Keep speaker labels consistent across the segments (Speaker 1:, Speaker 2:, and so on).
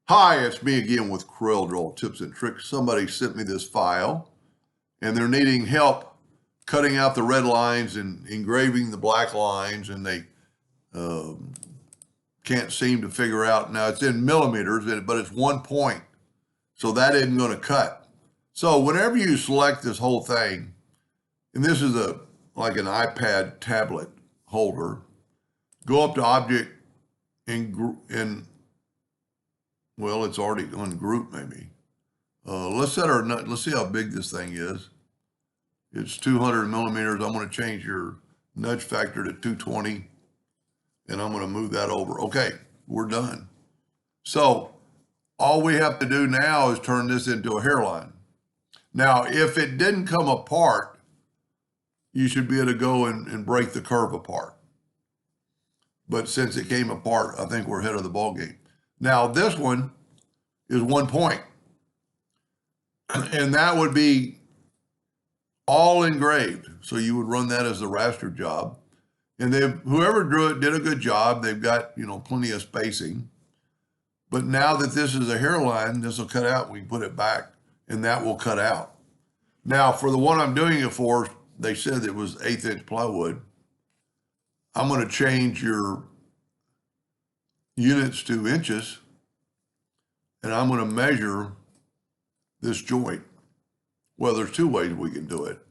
Speaker 1: Hi, it's me again with Corel Draw Tips and Tricks. Somebody sent me this file and they're needing help cutting out the red lines and engraving the black lines, and they can't seem to figure out. Now it's in millimeters, but it's 1 point, so that isn't going to cut. So whenever you select this whole thing, and this is like an iPad tablet holder, go up to Object and well, it's already on group maybe. Let's see how big this thing is. It's 200 millimeters. I'm going to change your nudge factor to 220, and I'm going to move that over. Okay, we're done. So all we have to do now is turn this into a hairline. Now, if it didn't come apart, you should be able to go and break the curve apart. But since it came apart, I think we're ahead of the ball game. Now, this one is 1 point, and that would be all engraved. So you would run that as the raster job, and whoever drew it did a good job. They've got, plenty of spacing. But now that this is a hairline, this will cut out. We put it back, and that will cut out. Now, for the one I'm doing it for, they said it was 1/8 inch plywood. I'm going to change your units to inches, and I'm going to measure this joint. Well, there's two ways we can do it.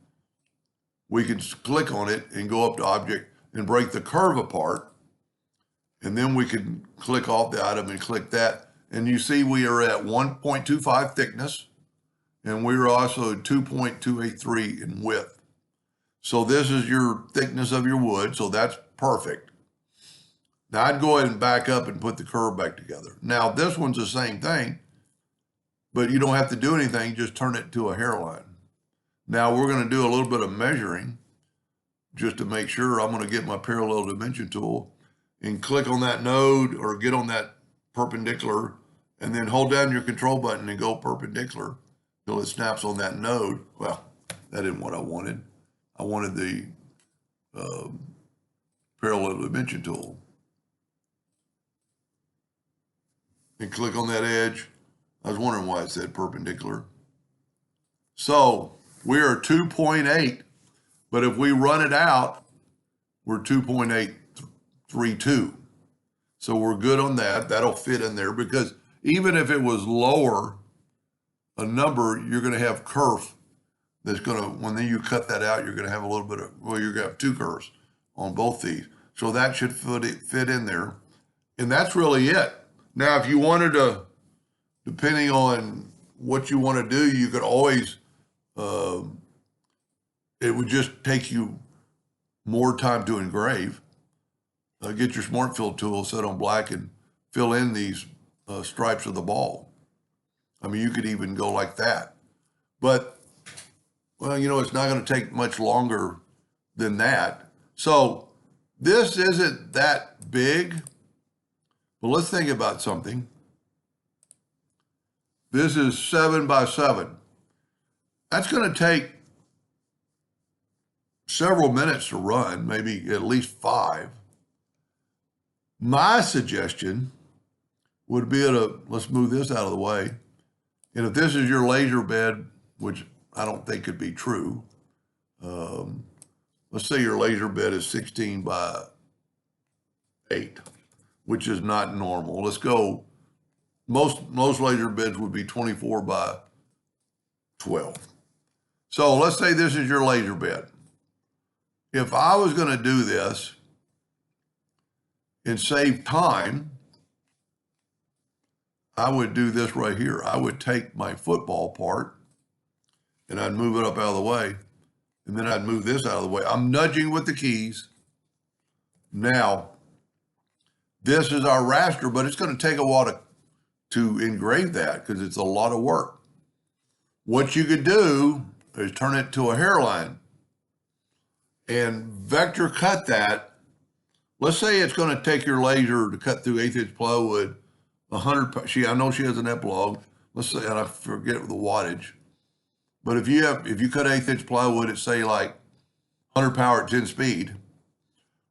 Speaker 1: We can click on it and go up to Object and break the curve apart, and then we can click off the item and click that. And you see we are at 1.25 thickness, and we're also 2.283 in width. So this is your thickness of your wood, so that's perfect. Now I'd go ahead and back up and put the curve back together. Now this one's the same thing, but you don't have to do anything, just turn it to a hairline. Now we're going to do a little bit of measuring just to make sure. I'm going to get my parallel dimension tool and click on that node or get on that perpendicular, and then hold down your control button and go perpendicular till it snaps on that node. Well, that isn't what I wanted. I wanted the parallel dimension tool. And click on that edge. I was wondering why it said perpendicular. So we are 2.8, but if we run it out, we're 2.832. So we're good on that. That'll fit in there, because even if it was lower a number, you're going to have kerf that's going to, when you cut that out, you're going to have a little bit of, well, you're going to have two kerfs on both these. So that should fit in there. And that's really it. Now, if you wanted to, depending on what you want to do, you could always, it would just take you more time to engrave. Get your Smart Fill tool, set on black, and fill in these stripes of the ball. I mean, you could even go like that. But, well, it's not going to take much longer than that. So this isn't that big. But let's think about something. This is 7 by 7. That's going to take several minutes to run, maybe at least 5. My suggestion would be let's move this out of the way. And if this is your laser bed, which I don't think could be true, let's say your laser bed is 16 by 8. Which is not normal. Let's go, most laser beds would be 24 by 12. So let's say this is your laser bed. If I was going to do this and save time, I would do this right here. I would take my football part and I'd move it up out of the way, and then I'd move this out of the way. I'm nudging with the keys. Now, this is our raster, but it's going to take a while to engrave that because it's a lot of work. What you could do is turn it to a hairline and vector cut that. Let's say it's going to take your laser to cut through 1/8 inch plywood, 100. I know she has an epilogue. Let's say, and I forget the wattage, but if you cut 1/8 inch plywood at, say, like 100 power at 10 speed,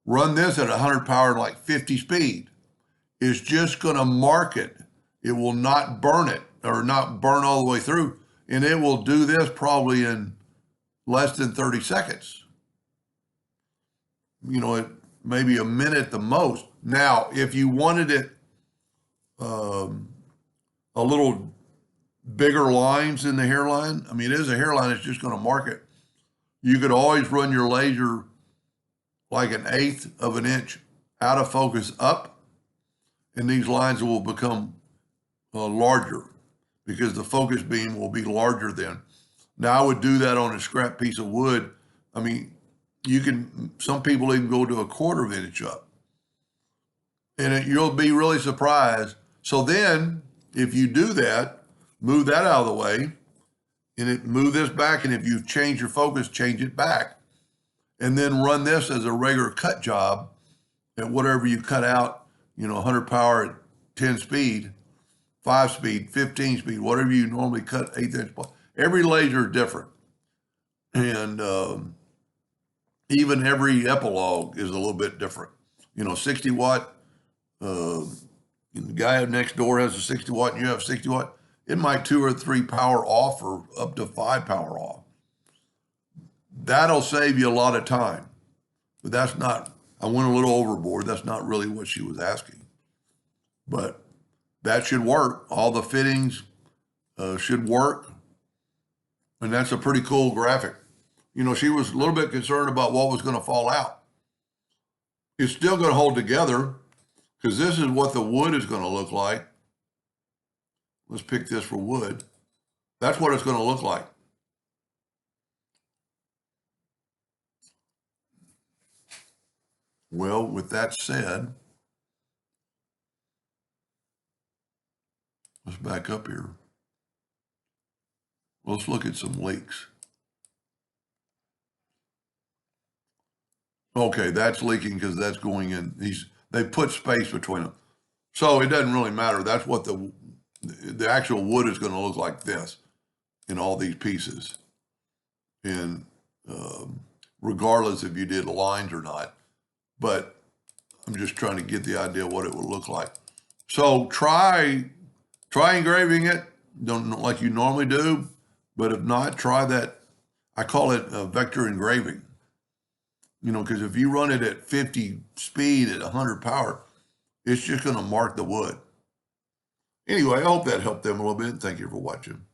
Speaker 1: run this at 100 power and like 50 speed, is just going to mark it it will not burn it or not burn all the way through. And it will do this probably in less than 30 seconds. It maybe a minute the most. Now, if you wanted it a little bigger lines in the hairline, I mean, it is a hairline, it's just going to mark it. You could always run your laser like 1/8 of an inch out of focus up, and these lines will become larger because the focus beam will be larger then. Now, I would do that on a scrap piece of wood. I mean, some people even go to 1/4 of an inch up, and you'll be really surprised. So then, if you do that, move that out of the way, and move this back, and if you change your focus, change it back, and then run this as a regular cut job at whatever you cut out, 100 power at 10 speed, 5 speed, 15 speed, whatever you normally cut 1/8 inch. Every laser is different. And even every epilogue is a little bit different. 60 watt, the guy next door has a 60 watt and you have 60 watt. It might 2 or 3 power off or up to 5 power off. That'll save you a lot of time. But that's not, I went a little overboard. That's not really what she was asking. But that should work. All the fittings should work. And that's a pretty cool graphic. She was a little bit concerned about what was going to fall out. It's still going to hold together because this is what the wood is going to look like. Let's pick this for wood. That's what it's going to look like. Well, with that said, let's back up here. Let's look at some leaks. Okay, that's leaking because that's going in. They put space between them. So it doesn't really matter. That's what the actual wood is going to look like this in all these pieces. And regardless if you did lines or not, but I'm just trying to get the idea of what it would look like. So try engraving it, don't like you normally do, but if not, try that. I call it a vector engraving. Because if you run it at 50 speed at 100 power, it's just going to mark the wood. Anyway, I hope that helped them a little bit. Thank you for watching.